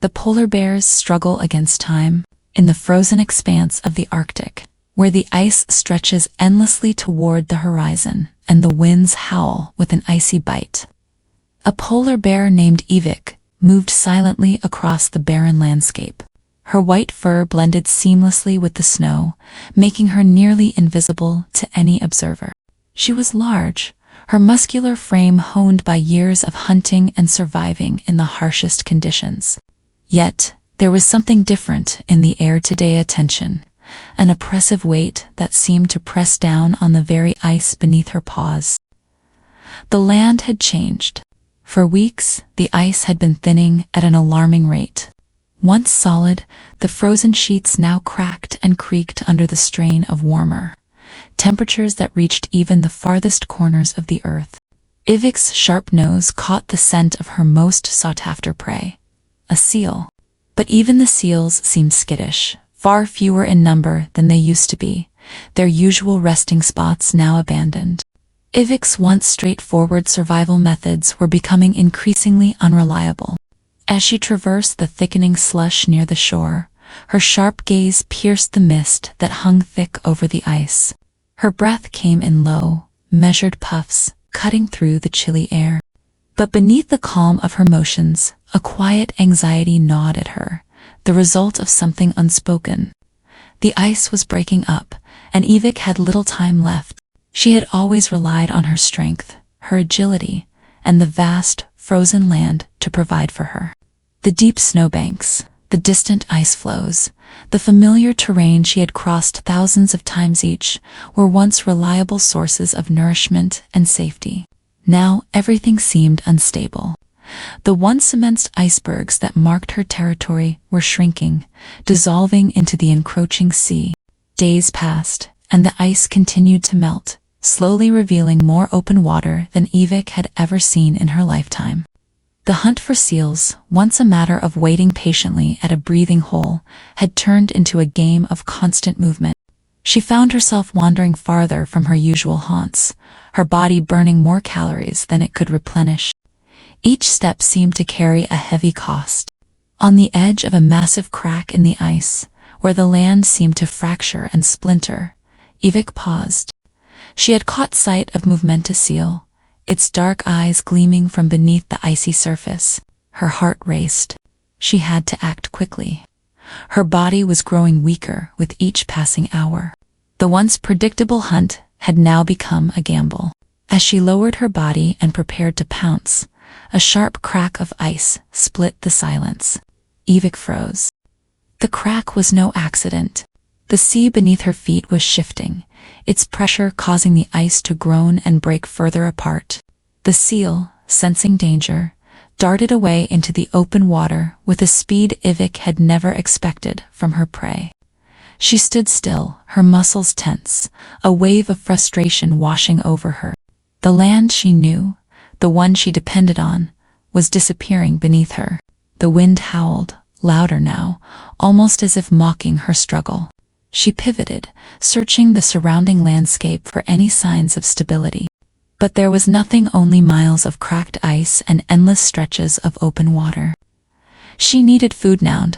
The polar bears struggle against time in the frozen expanse of the Arctic, where the ice stretches endlessly toward the horizon and the winds howl with an icy bite. A polar bear named Evik moved silently across the barren landscape. Her white fur blended seamlessly with the snow, making her nearly invisible to any observer. She was large, her muscular frame honed by years of hunting and surviving in the harshest conditions. Yet, there was something different in the air today: attention, an oppressive weight that seemed to press down on the very ice beneath her paws. The land had changed. For weeks, the ice had been thinning at an alarming rate. Once solid, the frozen sheets now cracked and creaked under the strain of warmer temperatures that reached even the farthest corners of the earth. Ivik's sharp nose caught the scent of her most sought-after prey, a seal. But even the seals seemed skittish, far fewer in number than they used to be, their usual resting spots now abandoned. Ivik's once straightforward survival methods were becoming increasingly unreliable. As she traversed the thickening slush near the shore, her sharp gaze pierced the mist that hung thick over the ice. Her breath came in low, measured puffs, cutting through the chilly air. But beneath the calm of her motions, a quiet anxiety gnawed at her, the result of something unspoken. The ice was breaking up, and Evik had little time left. She had always relied on her strength, her agility, and the vast, frozen land to provide for her. The deep snowbanks, the distant ice floes, the familiar terrain she had crossed thousands of times each, were once reliable sources of nourishment and safety. Now everything seemed unstable. The once immense icebergs that marked her territory were shrinking, dissolving into the encroaching sea. Days passed, and the ice continued to melt, slowly revealing more open water than Evik had ever seen in her lifetime. The hunt for seals, once a matter of waiting patiently at a breathing hole, had turned into a game of constant movement. She found herself wandering farther from her usual haunts, her body burning more calories than it could replenish. Each step seemed to carry a heavy cost. On the edge of a massive crack in the ice, where the land seemed to fracture and splinter, Evik paused. She had caught sight of Movementa seal, its dark eyes gleaming from beneath the icy surface. Her heart raced. She had to act quickly. Her body was growing weaker with each passing hour. The once predictable hunt had now become a gamble. As she lowered her body and prepared to pounce, a sharp crack of ice split the silence. Evik froze. The crack was no accident. The sea beneath her feet was shifting, its pressure causing the ice to groan and break further apart. The seal, sensing danger, darted away into the open water with a speed Evik had never expected from her prey. She stood still, her muscles tense, a wave of frustration washing over her. The land she knew, the one she depended on, was disappearing beneath her. The wind howled, louder now, almost as if mocking her struggle. She pivoted, searching the surrounding landscape for any signs of stability. But there was nothing, only miles of cracked ice and endless stretches of open water. She needed food now.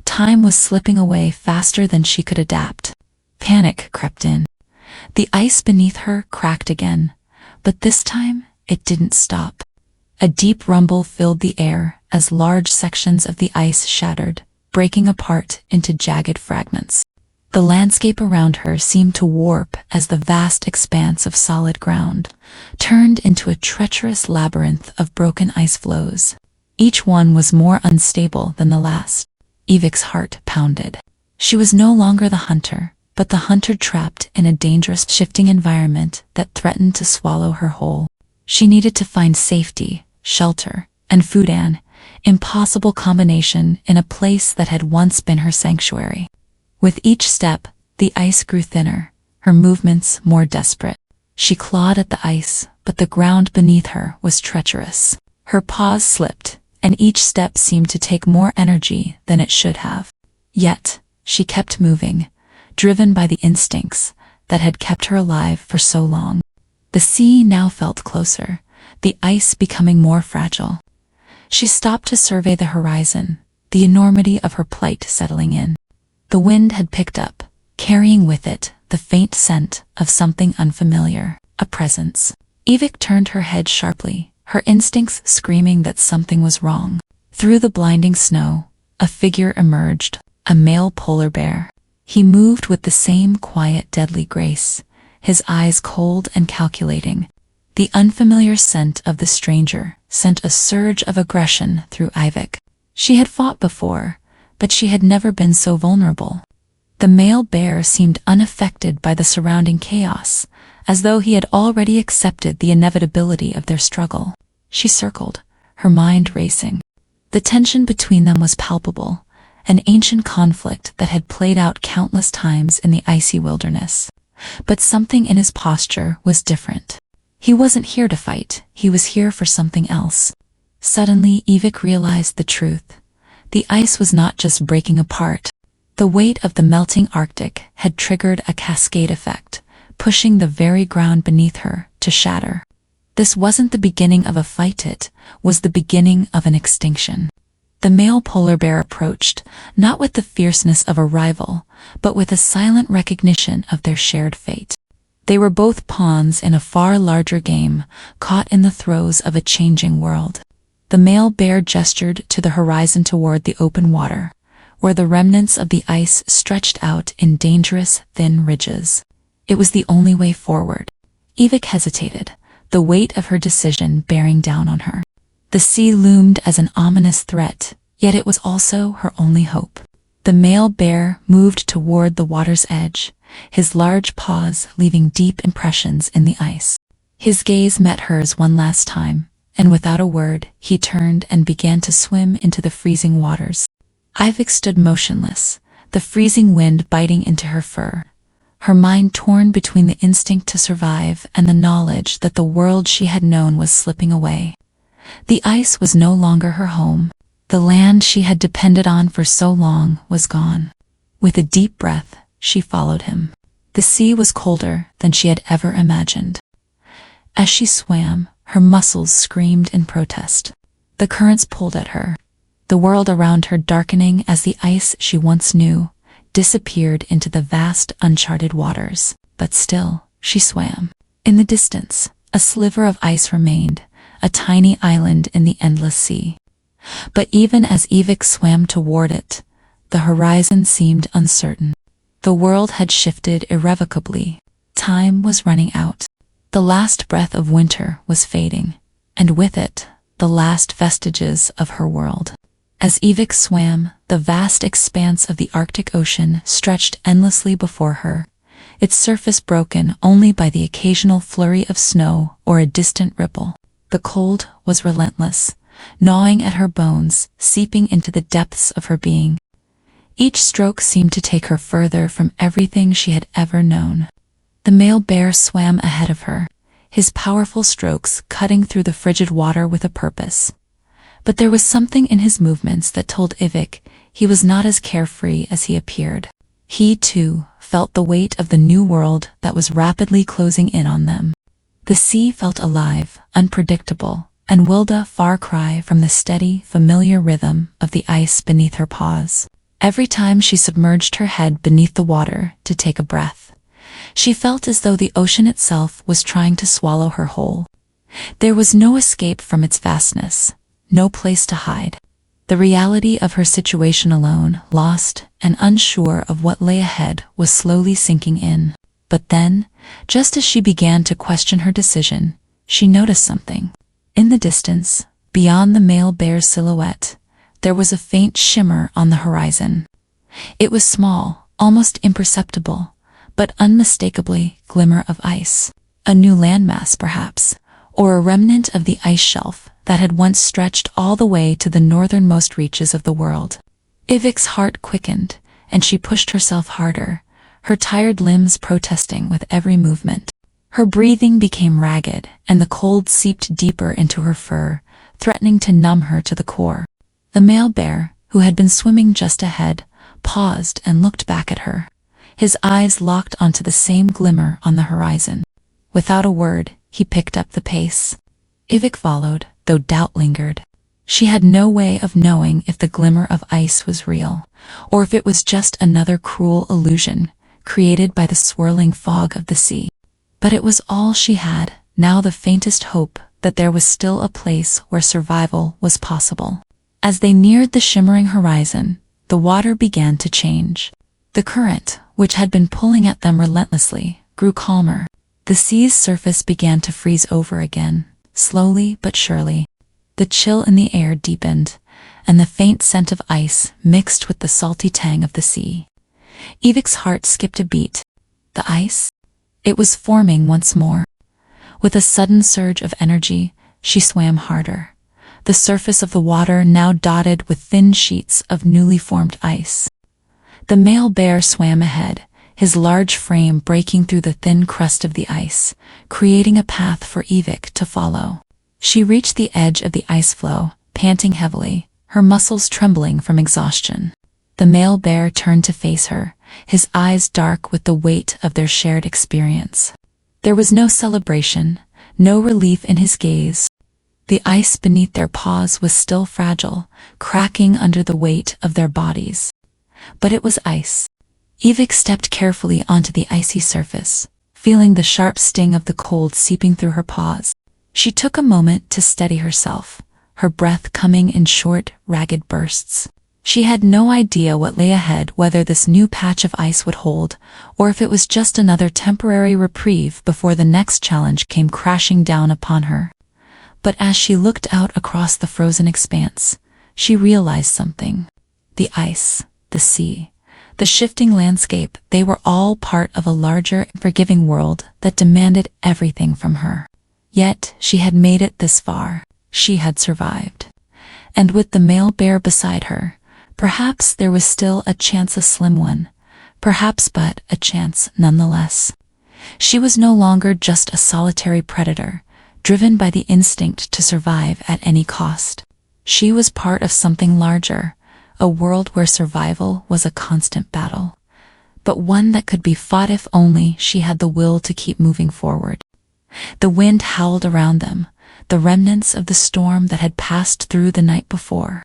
Time was slipping away faster than she could adapt. Panic crept in. The ice beneath her cracked again, but this time it didn't stop. A deep rumble filled the air as large sections of the ice shattered, breaking apart into jagged fragments. The landscape around her seemed to warp as the vast expanse of solid ground turned into a treacherous labyrinth of broken ice floes. Each one was more unstable than the last. Evik's heart pounded. She was no longer the hunter, but the hunter trapped in a dangerous, shifting environment that threatened to swallow her whole. She needed to find safety, shelter, and food, an impossible combination in a place that had once been her sanctuary. With each step, the ice grew thinner, her movements more desperate. She clawed at the ice, but the ground beneath her was treacherous. Her paws slipped, and each step seemed to take more energy than it should have. Yet, she kept moving, driven by the instincts that had kept her alive for so long. The sea now felt closer, the ice becoming more fragile. She stopped to survey the horizon, the enormity of her plight settling in. The wind had picked up, carrying with it the faint scent of something unfamiliar, a presence. Yvick turned her head sharply, her instincts screaming that something was wrong. Through the blinding snow, a figure emerged, a male polar bear. He moved with the same quiet, deadly grace, his eyes cold and calculating. The unfamiliar scent of the stranger sent a surge of aggression through Yvick. She had fought before, but she had never been so vulnerable. The male bear seemed unaffected by the surrounding chaos, as though he had already accepted the inevitability of their struggle. She circled, her mind racing. The tension between them was palpable, an ancient conflict that had played out countless times in the icy wilderness. But something in his posture was different. He wasn't here to fight, he was here for something else. Suddenly, Yvick realized the truth. The ice was not just breaking apart. The weight of the melting Arctic had triggered a cascade effect, pushing the very ground beneath her to shatter. This wasn't the beginning of a fight, it was the beginning of an extinction. The male polar bear approached, not with the fierceness of a rival, but with a silent recognition of their shared fate. They were both pawns in a far larger game, caught in the throes of a changing world. The male bear gestured to the horizon toward the open water, where the remnants of the ice stretched out in dangerous, thin ridges. It was the only way forward. Yvick hesitated, the weight of her decision bearing down on her. The sea loomed as an ominous threat, yet it was also her only hope. The male bear moved toward the water's edge, his large paws leaving deep impressions in the ice. His gaze met hers one last time, and without a word, he turned and began to swim into the freezing waters. Yvick stood motionless, the freezing wind biting into her fur, her mind torn between the instinct to survive and the knowledge that the world she had known was slipping away. The ice was no longer her home. The land she had depended on for so long was gone. With a deep breath, she followed him. The sea was colder than she had ever imagined. As she swam, her muscles screamed in protest. The currents pulled at her, the world around her darkening as the ice she once knew disappeared into the vast, uncharted waters. But still, she swam. In the distance, a sliver of ice remained, a tiny island in the endless sea. But even as Yvick swam toward it, the horizon seemed uncertain. The world had shifted irrevocably. Time was running out. The last breath of winter was fading, and with it, the last vestiges of her world. As Yvick swam, the vast expanse of the Arctic Ocean stretched endlessly before her, its surface broken only by the occasional flurry of snow or a distant ripple. The cold was relentless, gnawing at her bones, seeping into the depths of her being. Each stroke seemed to take her further from everything she had ever known. The male bear swam ahead of her, his powerful strokes cutting through the frigid water with a purpose. But there was something in his movements that told Yvick he was not as carefree as he appeared. He, too, felt the weight of the new world that was rapidly closing in on them. The sea felt alive, unpredictable, and willed a far cry from the steady, familiar rhythm of the ice beneath her paws. Every time she submerged her head beneath the water to take a breath, she felt as though the ocean itself was trying to swallow her whole. There was no escape from its vastness, no place to hide. The reality of her situation alone, lost and unsure of what lay ahead, was slowly sinking in. But then, just as she began to question her decision, she noticed something. In the distance, beyond the male bear's silhouette, there was a faint shimmer on the horizon. It was small, almost imperceptible, but unmistakably glimmer of ice. A new landmass, perhaps, or a remnant of the ice shelf that had once stretched all the way to the northernmost reaches of the world. Yvick's heart quickened, and she pushed herself harder, her tired limbs protesting with every movement. Her breathing became ragged, and the cold seeped deeper into her fur, threatening to numb her to the core. The male bear, who had been swimming just ahead, paused and looked back at her, his eyes locked onto the same glimmer on the horizon. Without a word, he picked up the pace. Yvick followed, though doubt lingered. She had no way of knowing if the glimmer of ice was real, or if it was just another cruel illusion created by the swirling fog of the sea. But it was all she had, now the faintest hope that there was still a place where survival was possible. As they neared the shimmering horizon, the water began to change. The current, which had been pulling at them relentlessly, grew calmer. The sea's surface began to freeze over again, slowly but surely. The chill in the air deepened, and the faint scent of ice mixed with the salty tang of the sea. Evik's heart skipped a beat. The ice? It was forming once more. With a sudden surge of energy, she swam harder, the surface of the water now dotted with thin sheets of newly formed ice. The male bear swam ahead, his large frame breaking through the thin crust of the ice, creating a path for Evik to follow. She reached the edge of the ice floe, panting heavily, her muscles trembling from exhaustion. The male bear turned to face her, his eyes dark with the weight of their shared experience. There was no celebration, no relief in his gaze. The ice beneath their paws was still fragile, cracking under the weight of their bodies. But it was ice. Evik stepped carefully onto the icy surface, feeling the sharp sting of the cold seeping through her paws. She took a moment to steady herself, her breath coming in short, ragged bursts. She had no idea what lay ahead, whether this new patch of ice would hold, or if it was just another temporary reprieve before the next challenge came crashing down upon her. But as she looked out across the frozen expanse, she realized something. The ice, the sea, the shifting landscape, they were all part of a larger, forgiving world that demanded everything from her. Yet she had made it this far. She had survived. And with the male bear beside her, perhaps there was still a chance, a slim one. Perhaps, but a chance nonetheless. She was no longer just a solitary predator, driven by the instinct to survive at any cost. She was part of something larger, a world where survival was a constant battle, but one that could be fought if only she had the will to keep moving forward. The wind howled around them, the remnants of the storm that had passed through the night before.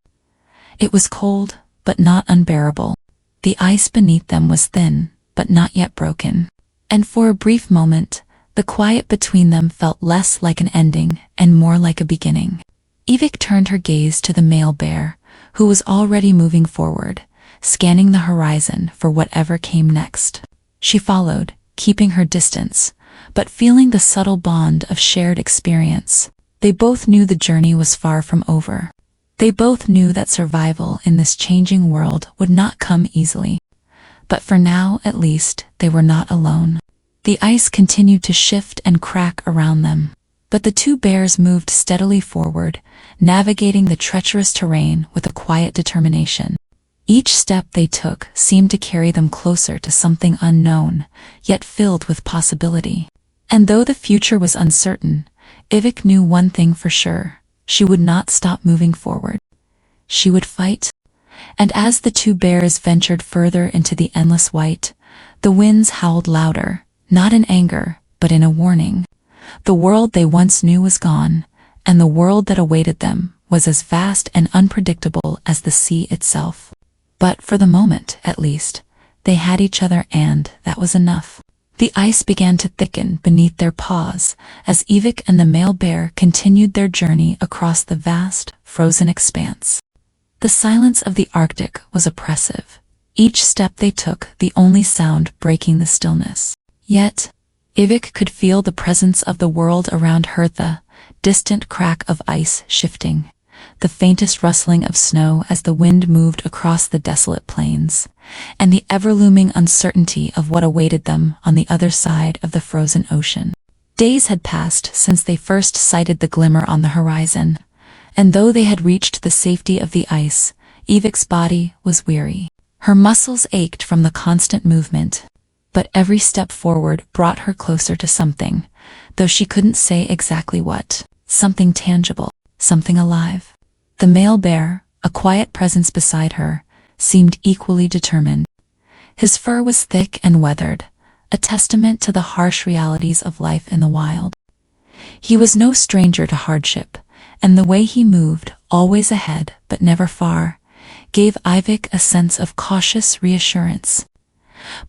It was cold, but not unbearable. The ice beneath them was thin, but not yet broken. And for a brief moment, the quiet between them felt less like an ending and more like a beginning. Evik turned her gaze to the male bear, who was already moving forward, scanning the horizon for whatever came next. She followed, keeping her distance, but feeling the subtle bond of shared experience. They both knew the journey was far from over. They both knew that survival in this changing world would not come easily. But for now, at least, they were not alone. The ice continued to shift and crack around them, but the two bears moved steadily forward, navigating the treacherous terrain with a quiet determination. Each step they took seemed to carry them closer to something unknown, yet filled with possibility. And though the future was uncertain, Evik knew one thing for sure: she would not stop moving forward. She would fight. And as the two bears ventured further into the endless white, the winds howled louder, not in anger, but in a warning. The world they once knew was gone, and the world that awaited them was as vast and unpredictable as the sea itself. But for the moment, at least, they had each other, and that was enough. The ice began to thicken beneath their paws as Evik and the male bear continued their journey across the vast, frozen expanse. The silence of the Arctic was oppressive, each step they took the only sound breaking the stillness. Yet, Evik could feel the presence of the world around her, the distant crack of ice shifting, the faintest rustling of snow as the wind moved across the desolate plains, and the ever-looming uncertainty of what awaited them on the other side of the frozen ocean. Days had passed since they first sighted the glimmer on the horizon, and though they had reached the safety of the ice, Evik's body was weary. Her muscles ached from the constant movement, but every step forward brought her closer to something, though she couldn't say exactly what. Something tangible, something alive. The male bear, a quiet presence beside her, seemed equally determined. His fur was thick and weathered, a testament to the harsh realities of life in the wild. He was no stranger to hardship, and the way he moved, always ahead but never far, gave Ivik a sense of cautious reassurance.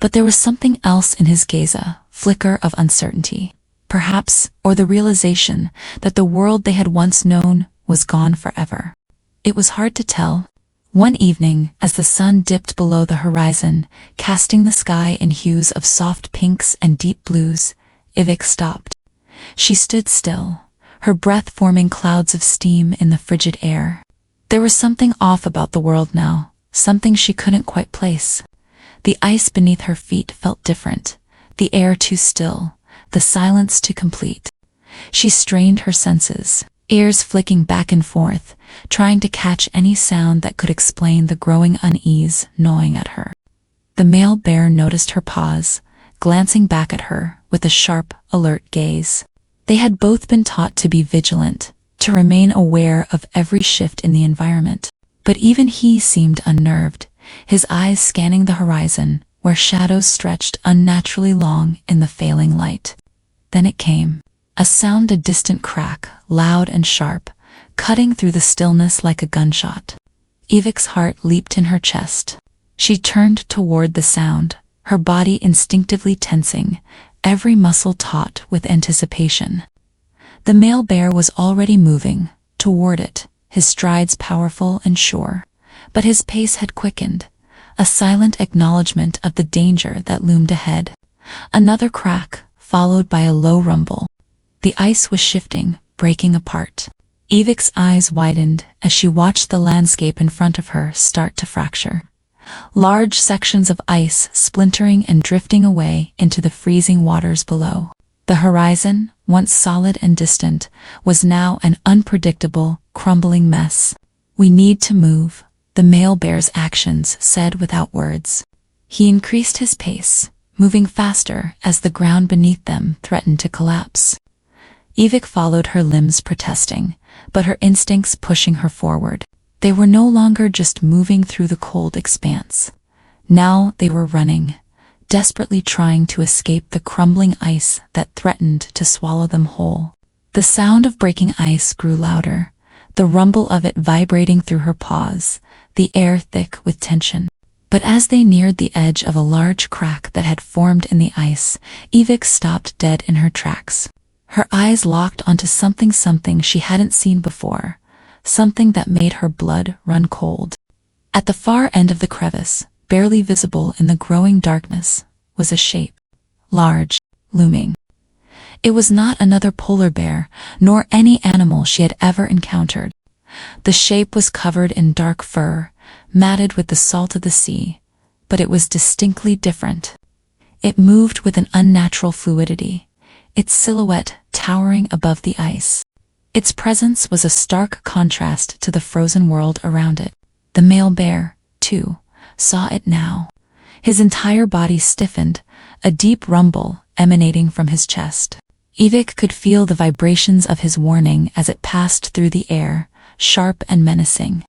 But there was something else in his gaze, a flicker of uncertainty, perhaps, or the realization that the world they had once known was gone forever. It was hard to tell. One evening, as the sun dipped below the horizon, casting the sky in hues of soft pinks and deep blues, Ivik stopped. She stood still, her breath forming clouds of steam in the frigid air. There was something off about the world now, something she couldn't quite place. The ice beneath her feet felt different, the air too still, the silence too complete. She strained her senses, ears flicking back and forth, trying to catch any sound that could explain the growing unease gnawing at her. The male bear noticed her pause, glancing back at her with a sharp, alert gaze. They had both been taught to be vigilant, to remain aware of every shift in the environment. But even he seemed unnerved, his eyes scanning the horizon, where shadows stretched unnaturally long in the failing light. Then it came. A sound, a distant crack, loud and sharp, cutting through the stillness like a gunshot. Ivik's heart leaped in her chest. She turned toward the sound, her body instinctively tensing, every muscle taut with anticipation. The male bear was already moving toward it, his strides powerful and sure, but his pace had quickened, a silent acknowledgement of the danger that loomed ahead. Another crack, followed by a low rumble. The ice was shifting, breaking apart. Ivik's eyes widened as she watched the landscape in front of her start to fracture. Large sections of ice splintering and drifting away into the freezing waters below. The horizon, once solid and distant, was now an unpredictable, crumbling mess. "We need to move," the male bear's actions said without words. He increased his pace, moving faster as the ground beneath them threatened to collapse. Ivik followed, her limbs protesting, but her instincts pushing her forward. They were no longer just moving through the cold expanse. Now they were running, desperately trying to escape the crumbling ice that threatened to swallow them whole. The sound of breaking ice grew louder, the rumble of it vibrating through her paws, the air thick with tension. But as they neared the edge of a large crack that had formed in the ice, Ivik stopped dead in her tracks. Her eyes locked onto something she hadn't seen before, something that made her blood run cold. At the far end of the crevice, barely visible in the growing darkness, was a shape. Large, looming. It was not another polar bear, nor any animal she had ever encountered. The shape was covered in dark fur, matted with the salt of the sea, but it was distinctly different. It moved with an unnatural fluidity, its silhouette towering above the ice. Its presence was a stark contrast to the frozen world around it. The male bear, too, saw it now. His entire body stiffened, a deep rumble emanating from his chest. Ivik could feel the vibrations of his warning as it passed through the air, sharp and menacing.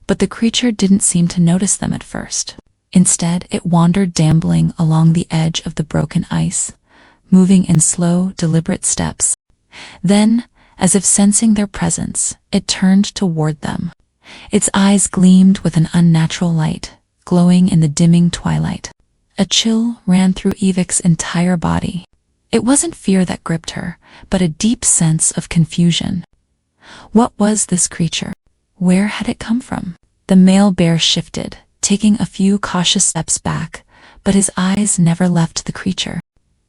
But the creature didn't seem to notice them at first. Instead, it wandered dambling along the edge of the broken ice, moving in slow, deliberate steps. Then, as if sensing their presence, it turned toward them. Its eyes gleamed with an unnatural light, glowing in the dimming twilight. A chill ran through Ivik's entire body. It wasn't fear that gripped her, but a deep sense of confusion. What was this creature? Where had it come from? The male bear shifted, taking a few cautious steps back, but his eyes never left the creature.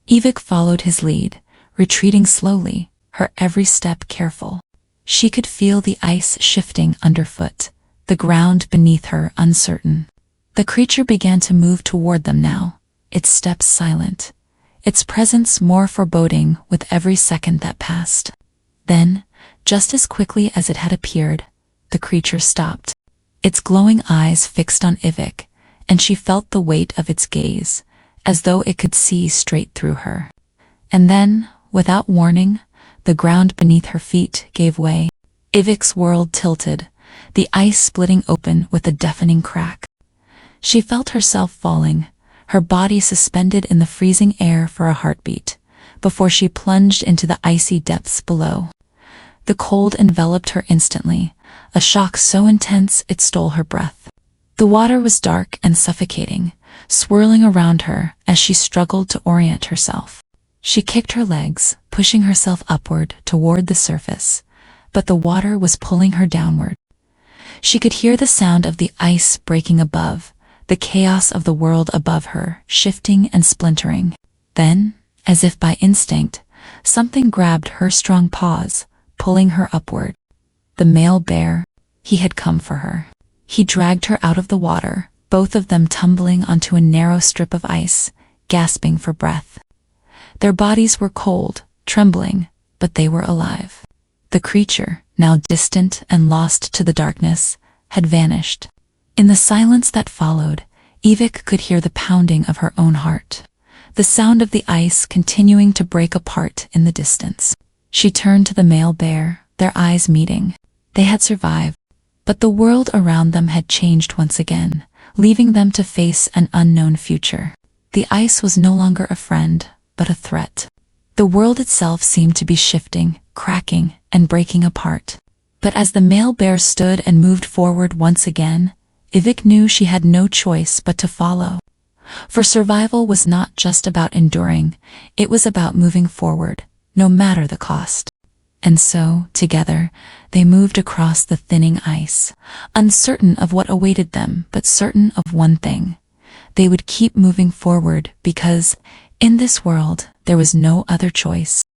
Ivik followed his lead, retreating slowly, her every step careful. She could feel the ice shifting underfoot, the ground beneath her uncertain. The creature began to move toward them now, its steps silent, its presence more foreboding with every second that passed. Then, just as quickly as it had appeared, the creature stopped, its glowing eyes fixed on Ivik, and she felt the weight of its gaze, as though it could see straight through her. And then, without warning, the ground beneath her feet gave way. Ivik's world tilted, the ice splitting open with a deafening crack. She felt herself falling, her body suspended in the freezing air for a heartbeat, before she plunged into the icy depths below. The cold enveloped her instantly, a shock so intense it stole her breath. The water was dark and suffocating, swirling around her as she struggled to orient herself. She kicked her legs, pushing herself upward toward the surface, but the water was pulling her downward. She could hear the sound of the ice breaking above, the chaos of the world above her, shifting and splintering. Then, as if by instinct, something grabbed her strong paws, pulling her upward. The male bear, he had come for her. He dragged her out of the water, both of them tumbling onto a narrow strip of ice, gasping for breath. Their bodies were cold, trembling, but they were alive. The creature, now distant and lost to the darkness, had vanished. In the silence that followed, Ivik could hear the pounding of her own heart, the sound of the ice continuing to break apart in the distance. She turned to the male bear, their eyes meeting. They had survived, but the world around them had changed once again, leaving them to face an unknown future. The ice was no longer a friend, but a threat. The world itself seemed to be shifting, cracking, and breaking apart. But as the male bear stood and moved forward once again, Ivik knew she had no choice but to follow. For survival was not just about enduring, it was about moving forward, no matter the cost. And so, together, they moved across the thinning ice, uncertain of what awaited them, but certain of one thing. They would keep moving forward because, in this world, there was no other choice.